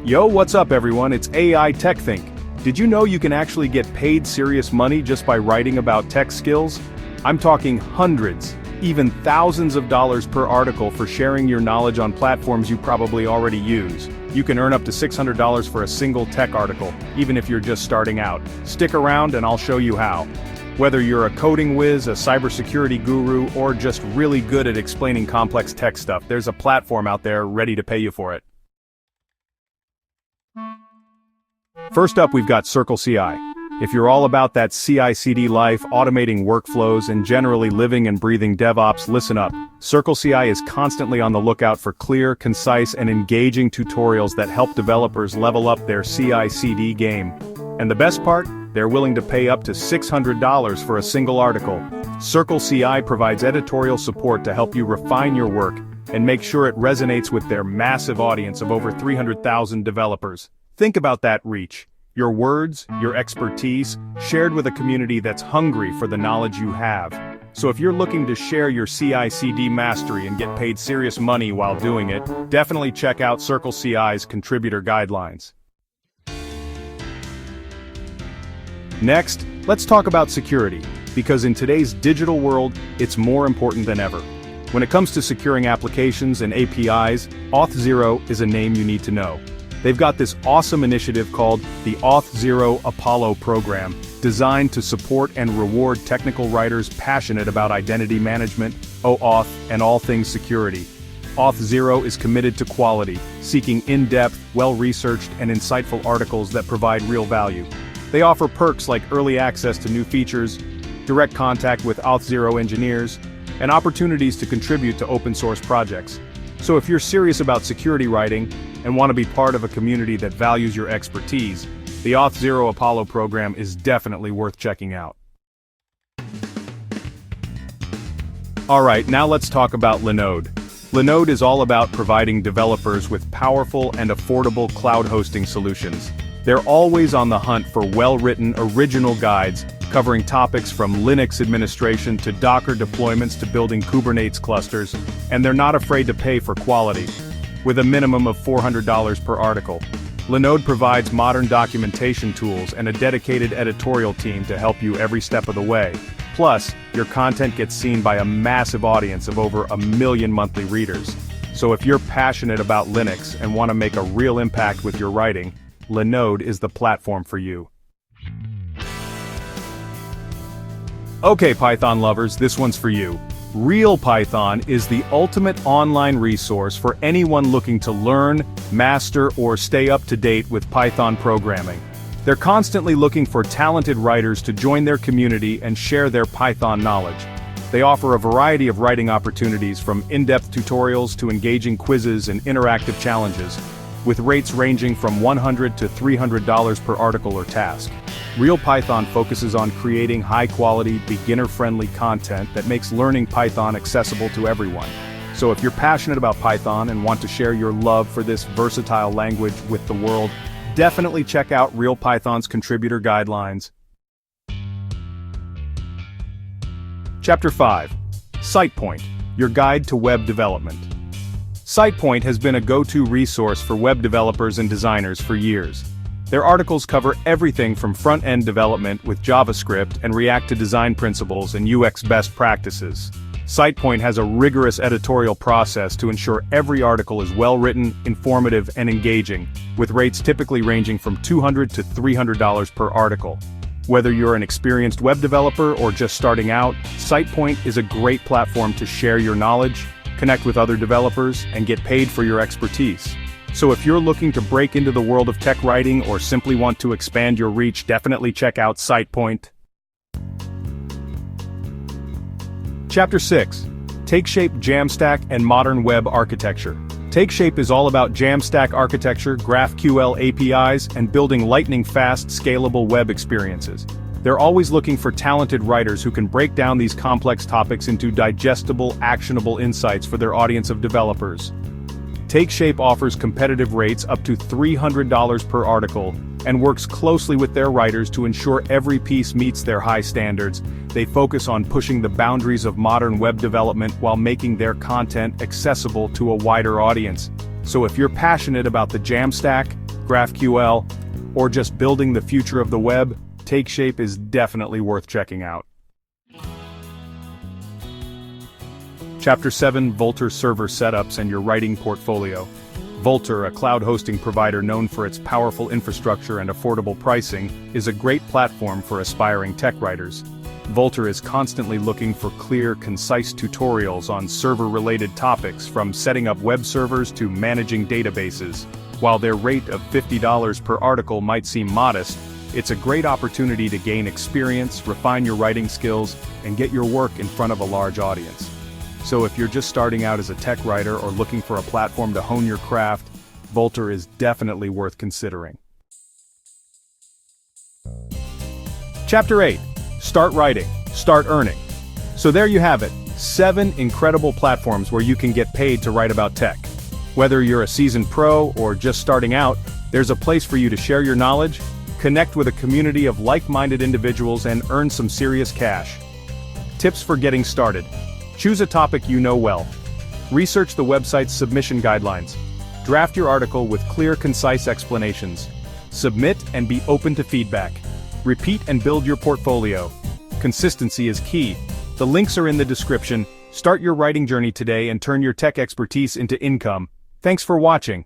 Yo, what's up everyone, it's AI Tech Think. Did you know you can actually get paid serious money just by writing about tech skills? I'm talking hundreds, even thousands of dollars per article for sharing your knowledge on platforms you probably already use. You can earn up to $600 for a single tech article, even if you're just starting out. Stick around and I'll show you how. Whether you're a coding whiz, a cybersecurity guru, or just really good at explaining complex tech stuff, there's a platform out there ready to pay you for it. First up, we've got Circle CI. If you're all about that CI/CD life, automating workflows, and generally living and breathing DevOps, listen up. Circle CI is constantly on the lookout for clear, concise, and engaging tutorials that help developers level up their CI/CD game. And the best part? They're willing to pay up to $600 for a single article. Circle CI provides editorial support to help you refine your work and make sure it resonates with their massive audience of over 300,000 developers. Think about that reach. Your words, your expertise, shared with a community that's hungry for the knowledge you have. So if you're looking to share your CI/CD mastery and get paid serious money while doing it, definitely check out Circle CI's contributor guidelines. Next, let's talk about security, because in today's digital world, it's more important than ever. When it comes to securing applications and APIs, Auth0 is a name you need to know. They've got this awesome initiative called the Auth0 Apollo program, designed to support and reward technical writers passionate about identity management, OAuth, and all things security. Auth0 is committed to quality, seeking in-depth, well-researched, and insightful articles that provide real value. They offer perks like early access to new features, direct contact with Auth0 engineers, and opportunities to contribute to open-source projects. So if you're serious about security writing and want to be part of a community that values your expertise, the Auth0 Apollo program is definitely worth checking out. Alright, now let's talk about Linode. Linode is all about providing developers with powerful and affordable cloud hosting solutions. They're always on the hunt for well-written, original guides, covering topics from Linux administration to Docker deployments to building Kubernetes clusters, and they're not afraid to pay for quality, with a minimum of $400 per article. Linode provides modern documentation tools and a dedicated editorial team to help you every step of the way. Plus, your content gets seen by a massive audience of over 1 million monthly readers. So if you're passionate about Linux and want to make a real impact with your writing, Linode is the platform for you. Okay, Python lovers, this one's for you. RealPython is the ultimate online resource for anyone looking to learn, master, or stay up to date with Python programming. They're constantly looking for talented writers to join their community and share their Python knowledge. They offer a variety of writing opportunities from in-depth tutorials to engaging quizzes and interactive challenges, with rates ranging from $100 to $300 per article or task. RealPython focuses on creating high-quality, beginner-friendly content that makes learning Python accessible to everyone. So if you're passionate about Python and want to share your love for this versatile language with the world, definitely check out RealPython's contributor guidelines. Chapter 5. SitePoint, your guide to web development. SitePoint has been a go-to resource for web developers and designers for years. Their articles cover everything from front-end development with JavaScript and React to design principles and UX best practices. SitePoint has a rigorous editorial process to ensure every article is well-written, informative, and engaging, with rates typically ranging from $200 to $300 per article. Whether you're an experienced web developer or just starting out, SitePoint is a great platform to share your knowledge, connect with other developers, and get paid for your expertise. So if you're looking to break into the world of tech writing or simply want to expand your reach, definitely check out SitePoint. Chapter 6. TakeShape, JAMstack, and Modern Web Architecture. TakeShape is all about JAMstack architecture, GraphQL APIs, and building lightning-fast, scalable web experiences. They're always looking for talented writers who can break down these complex topics into digestible, actionable insights for their audience of developers. TakeShape offers competitive rates up to $300 per article, and works closely with their writers to ensure every piece meets their high standards. They focus on pushing the boundaries of modern web development while making their content accessible to a wider audience. So if you're passionate about the JAMstack, GraphQL, or just building the future of the web, TakeShape is definitely worth checking out. Chapter 7: Vultr Server Setups and Your Writing Portfolio. Vultr, a cloud hosting provider known for its powerful infrastructure and affordable pricing, is a great platform for aspiring tech writers. Vultr is constantly looking for clear, concise tutorials on server-related topics, from setting up web servers to managing databases. While their rate of $50 per article might seem modest, it's a great opportunity to gain experience, refine your writing skills, and get your work in front of a large audience. So if you're just starting out as a tech writer or looking for a platform to hone your craft, Vultr is definitely worth considering. Chapter 8: Start Writing, Start Earning. So there you have it, 7 incredible platforms where you can get paid to write about tech. Whether you're a seasoned pro or just starting out, there's a place for you to share your knowledge, connect with a community of like-minded individuals, and earn some serious cash. Tips for getting started: choose a topic you know well. Research the website's submission guidelines. Draft your article with clear, concise explanations. Submit and be open to feedback. Repeat and build your portfolio. Consistency is key. The links are in the description. Start your writing journey today and turn your tech expertise into income. Thanks for watching.